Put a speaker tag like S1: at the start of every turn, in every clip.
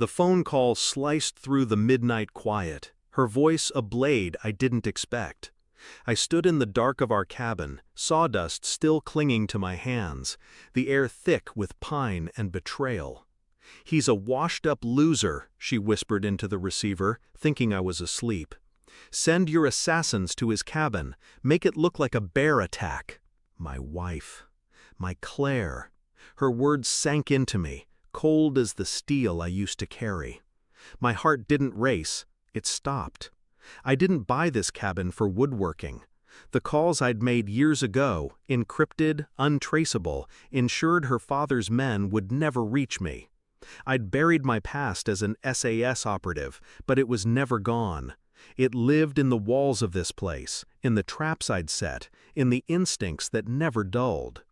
S1: The phone call sliced through the midnight quiet, her voice a blade I didn't expect. I stood in the dark of our cabin, sawdust still clinging to my hands, the air thick with pine and betrayal. "He's a washed-up loser," she whispered into the receiver, thinking I was asleep. "Send your assassins to his cabin. Make it look like a bear attack." My wife. My Claire. Her words sank into me, cold as the steel I used to carry. My heart didn't race, it stopped. I didn't buy this cabin for woodworking. The calls I'd made years ago, encrypted, untraceable, ensured her father's men would never reach me. I'd buried my past as an SAS operative, but it was never gone. It lived in the walls of this place, in the traps I'd set, in the instincts that never dulled.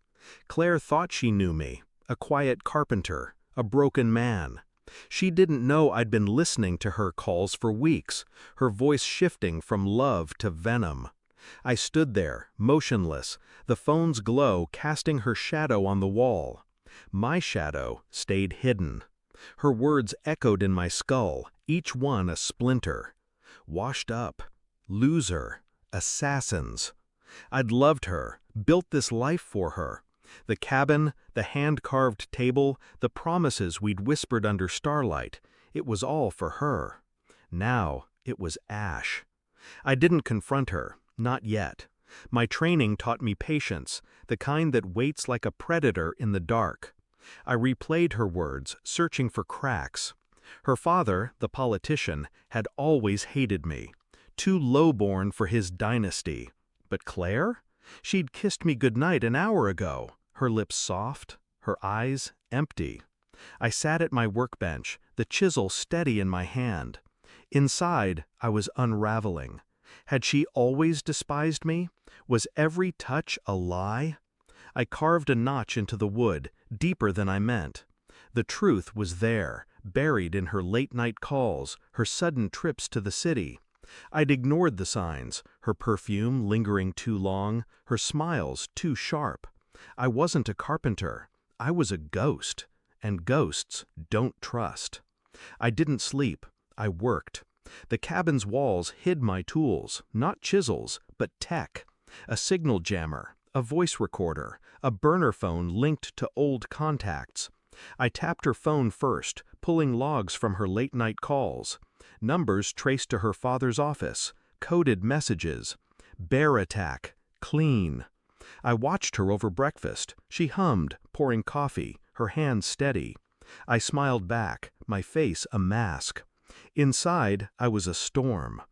S1: Claire thought she knew me, a quiet carpenter, a broken man. She didn't know I'd been listening to her calls for weeks, her voice shifting from love to venom. I stood there, motionless, the phone's glow casting her shadow on the wall. My shadow stayed hidden. Her words echoed in my skull, each one a splinter. Washed up, loser, assassins. I'd loved her, built this life for her. The cabin, the hand-carved table, the promises we'd whispered under starlight, it was all for her. Now it was ash. I didn't confront her, not yet. My training taught me patience, the kind that waits like a predator in the dark. I replayed her words, searching for cracks. Her father, the politician, had always hated me, too lowborn for his dynasty. But Claire? She'd kissed me goodnight an hour ago, her lips soft, her eyes empty. I sat at my workbench, the chisel steady in my hand. Inside, I was unraveling. Had she always despised me? Was every touch a lie? I carved a notch into the wood, deeper than I meant. The truth was there, buried in her late-night calls, her sudden trips to the city. I'd ignored the signs, her perfume lingering too long, her smiles too sharp. I wasn't a carpenter. I was a ghost, and ghosts don't trust. I didn't sleep. I worked. The cabin's walls hid my tools, not chisels, but tech. A signal jammer, a voice recorder, a burner phone linked to old contacts. I tapped her phone first, pulling logs from her late-night calls. Numbers traced to her father's office, coded messages. Bear attack, clean. I watched her over breakfast. She hummed, pouring coffee, her hands steady. I smiled back, my face a mask. Inside, I was a storm.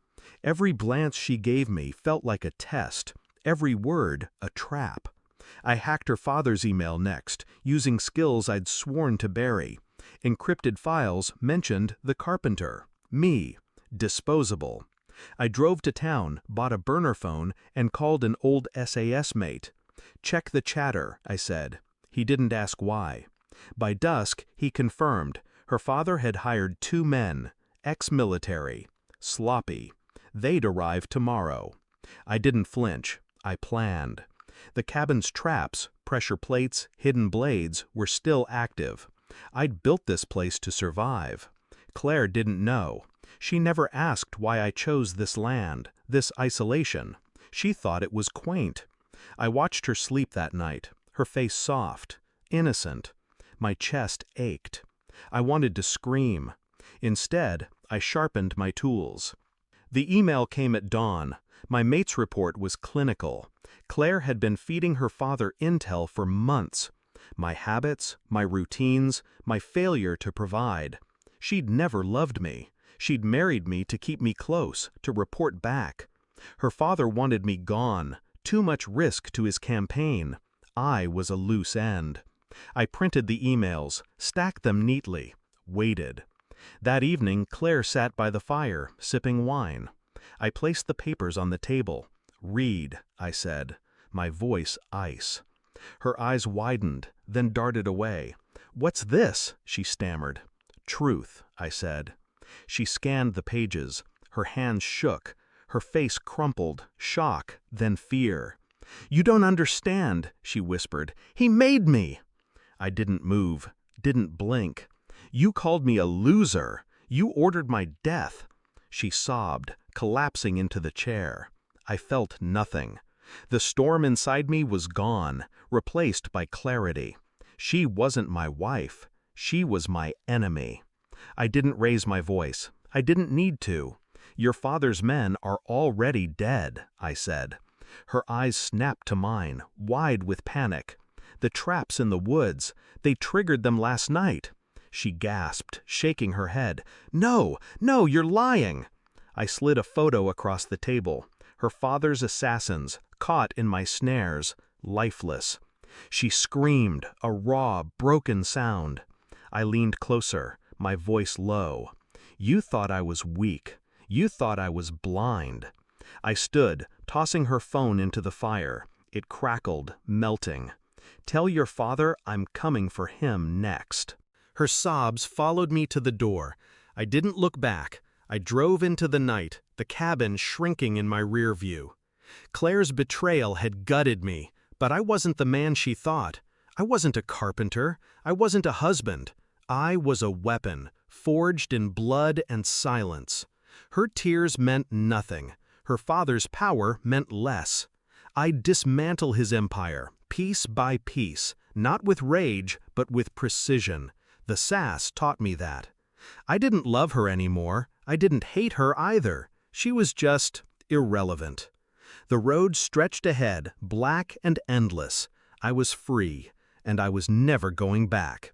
S1: Every glance she gave me felt like a test, every word a trap. I hacked her father's email next, using skills I'd sworn to bury. Encrypted files mentioned the carpenter, me, disposable. I drove to town, bought a burner phone, and called an old SAS mate. "Check the chatter," I said. He didn't ask why. By dusk, he confirmed. Her father had hired 2 men, ex-military, sloppy. They'd arrive tomorrow. I didn't flinch. I planned. The cabin's traps, pressure plates, hidden blades, were still active. I'd built this place to survive. Claire didn't know. She never asked why I chose this land, this isolation. She thought it was quaint. I watched her sleep that night, her face soft, innocent. My chest ached. I wanted to scream. Instead, I sharpened my tools. The email came at dawn. My mate's report was clinical. Claire had been feeding her father intel for months. My habits, my routines, my failure to provide. She'd never loved me. She'd married me to keep me close, to report back. Her father wanted me gone, too much risk to his campaign. I was a loose end. I printed the emails, stacked them neatly, waited. That evening, Claire sat by the fire, sipping wine. I placed the papers on the table. "Read," I said, my voice ice. Her eyes widened, then darted away. "What's this?" she stammered. "Truth," I said. She scanned the pages. Her hands shook. Her face crumpled, shock, then fear. "You don't understand," she whispered. "He made me!" I didn't move, didn't blink. You called me a loser. You ordered my death." She sobbed, collapsing into the chair. I felt nothing. The storm inside me was gone, replaced by clarity. She wasn't my wife. She was my enemy. I didn't raise my voice. I didn't need to. "Your father's men are already dead," I said. Her eyes snapped to mine, wide with panic. "The traps in the woods, they triggered them last night." She gasped, shaking her head. "No, no, you're lying." I slid a photo across the table. Her father's assassins, caught in my snares, lifeless. She screamed, a raw, broken sound. I leaned closer, my voice low. "You thought I was weak. You thought I was blind." I stood, tossing her phone into the fire. It crackled, melting. "Tell your father I'm coming for him next." Her sobs followed me to the door. I didn't look back. I drove into the night, the cabin shrinking in my rear view. Claire's betrayal had gutted me, but I wasn't the man she thought. I wasn't a carpenter. I wasn't a husband. I was a weapon, forged in blood and silence. Her tears meant nothing. Her father's power meant less. I'd dismantle his empire, piece by piece, not with rage, but with precision. The sass taught me that. I didn't love her anymore. I didn't hate her either. She was just irrelevant. The road stretched ahead, black and endless. I was free, and I was never going back.